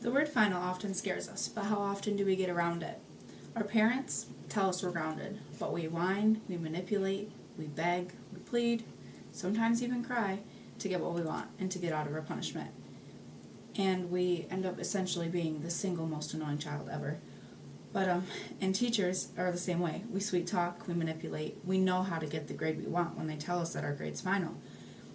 The word final often scares us, but how often do we get around it? Our parents tell us we're grounded, but we whine, we manipulate, we beg, we plead, sometimes even cry to get what we want and to get out of our punishment. And we end up essentially being the single most annoying child ever. But and teachers are the same way. We sweet talk, we manipulate, we know how to get the grade we want when they tell us that our grade's final.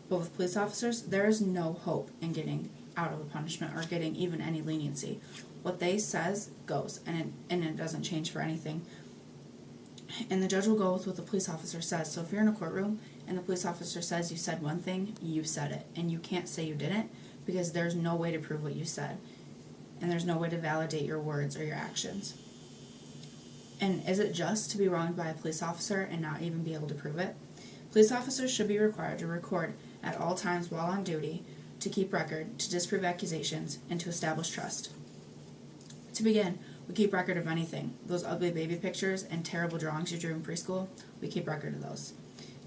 But with police officers, there is no hope in getting out of a punishment or getting even any leniency. What they says goes, and it doesn't change for anything. And the judge will go with what the police officer says. So if you're in a courtroom and the police officer says you said one thing, you said it. And you can't say you didn't because there's no way to prove what you said. And there's no way to validate your words or your actions. And is it just to be wronged by a police officer and not even be able to prove it? Police officers should be required to record at all times while on duty, to keep record, to disprove accusations, and to establish trust. To begin, we keep record of anything. Those ugly baby pictures and terrible drawings you drew in preschool, we keep record of those.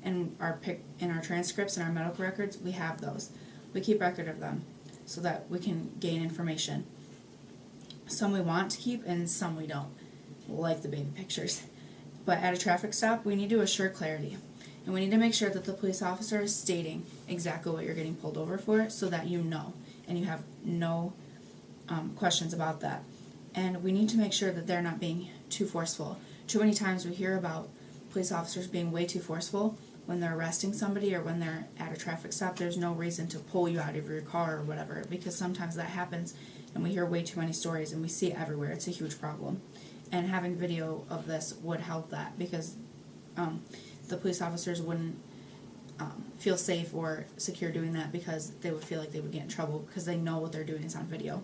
In our transcripts and our medical records, we have those. We keep record of them so that we can gain information. Some we want to keep and some we don't, like the baby pictures. But at a traffic stop, we need to assure clarity. And we need to make sure that the police officer is stating exactly what you're getting pulled over for so that you know and you have no questions about that. And we need to make sure that they're not being too forceful. Too many times we hear about police officers being way too forceful when they're arresting somebody or when they're at a traffic stop. There's no reason to pull you out of your car or whatever, because sometimes that happens and we hear way too many stories and we see it everywhere. It's a huge problem. And having video of this would help that, because the police officers wouldn't feel safe or secure doing that, because they would feel like they would get in trouble because they know what they're doing is on video.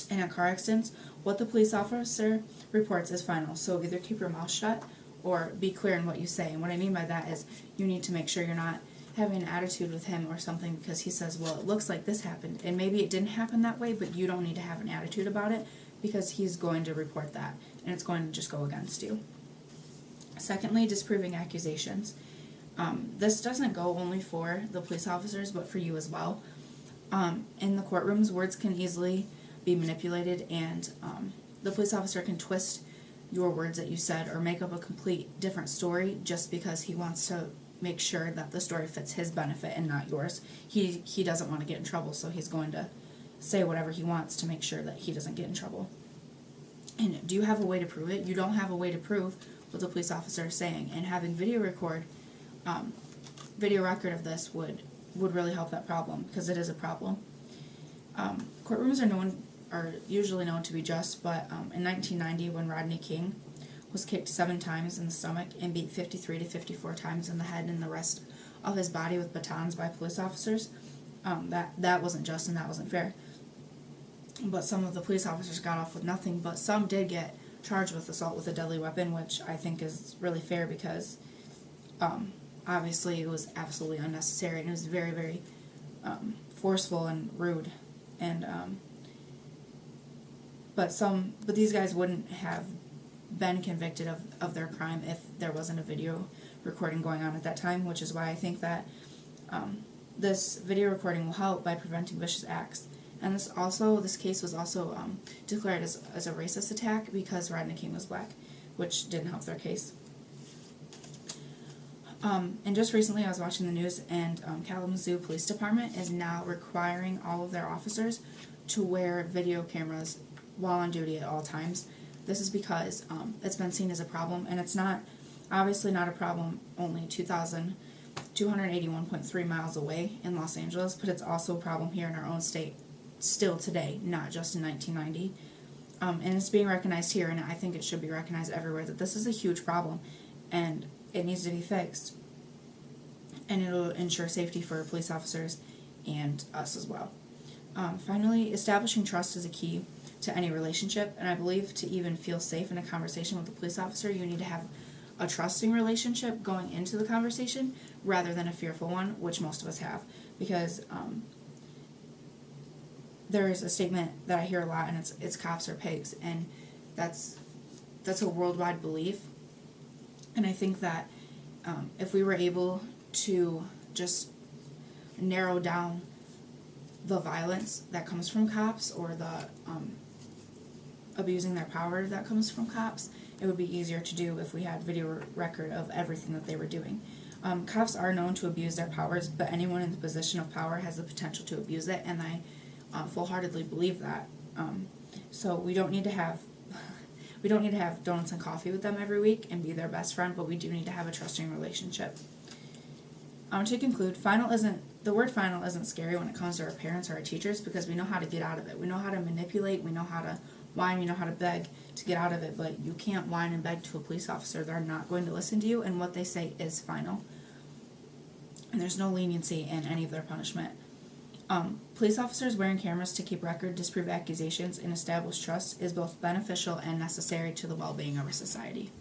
In a car accident, what the police officer reports is final, so either keep your mouth shut or be clear in what you say. And what I mean by that is you need to make sure you're not having an attitude with him or something because he says, well, it looks like this happened, and maybe it didn't happen that way, but you don't need to have an attitude about it because he's going to report that, and it's going to just go against you. Secondly, disproving accusations. This doesn't go only for the police officers, but for you as well. In the courtrooms, words can easily be manipulated, and the police officer can twist your words that you said or make up a complete different story just because he wants to make sure that the story fits his benefit and not yours. He doesn't want to get in trouble, so he's going to say whatever he wants to make sure that he doesn't get in trouble. And do you have a way to prove it? You don't have a way to prove what the police officer is saying, and having video record of this would really help that problem, because it is a problem. Courtrooms are usually known to be just, but in 1990, when Rodney King was kicked 7 times in the stomach and beat 53 to 54 times in the head and the rest of his body with batons by police officers, that wasn't just and that wasn't fair. But some of the police officers got off with nothing, but some did get charged with assault with a deadly weapon, which I think is really fair because obviously it was absolutely unnecessary, and it was very, very forceful and rude. And but these guys wouldn't have been convicted of their crime if there wasn't a video recording going on at that time, which is why I think that this video recording will help by preventing vicious acts. And this case was also declared as a racist attack because Rodney King was black, which didn't help their case. And just recently I was watching the news, and Kalamazoo Police Department is now requiring all of their officers to wear video cameras while on duty at all times. This is because it's been seen as a problem, and it's obviously not a problem only 2,281.3 miles away in Los Angeles, but it's also a problem here in our own state still today, not just in 1990. And it's being recognized here, and I think it should be recognized everywhere, that this is a huge problem, and it needs to be fixed. And it'll ensure safety for police officers and us as well. Finally, establishing trust is a key to any relationship, and I believe to even feel safe in a conversation with a police officer, you need to have a trusting relationship going into the conversation rather than a fearful one, which most of us have, because there is a statement that I hear a lot, and it's cops are pigs, and that's a worldwide belief. And I think that if we were able to just narrow down the violence that comes from cops or the abusing their power that comes from cops, it would be easier to do if we had video record of everything that they were doing. Cops are known to abuse their powers, but anyone in the position of power has the potential to abuse it, and I full-heartedly believe that. So we don't need to have donuts and coffee with them every week and be their best friend, but we do need to have a trusting relationship. To conclude, the word final isn't scary when it comes to our parents or our teachers, because we know how to get out of it. We know how to manipulate, we know how to whine, we know how to beg to get out of it, but you can't whine and beg to a police officer. They're not going to listen to you, and what they say is final. And there's no leniency in any of their punishment. Police officers wearing cameras to keep record, disprove accusations, and establish trust is both beneficial and necessary to the well-being of our society.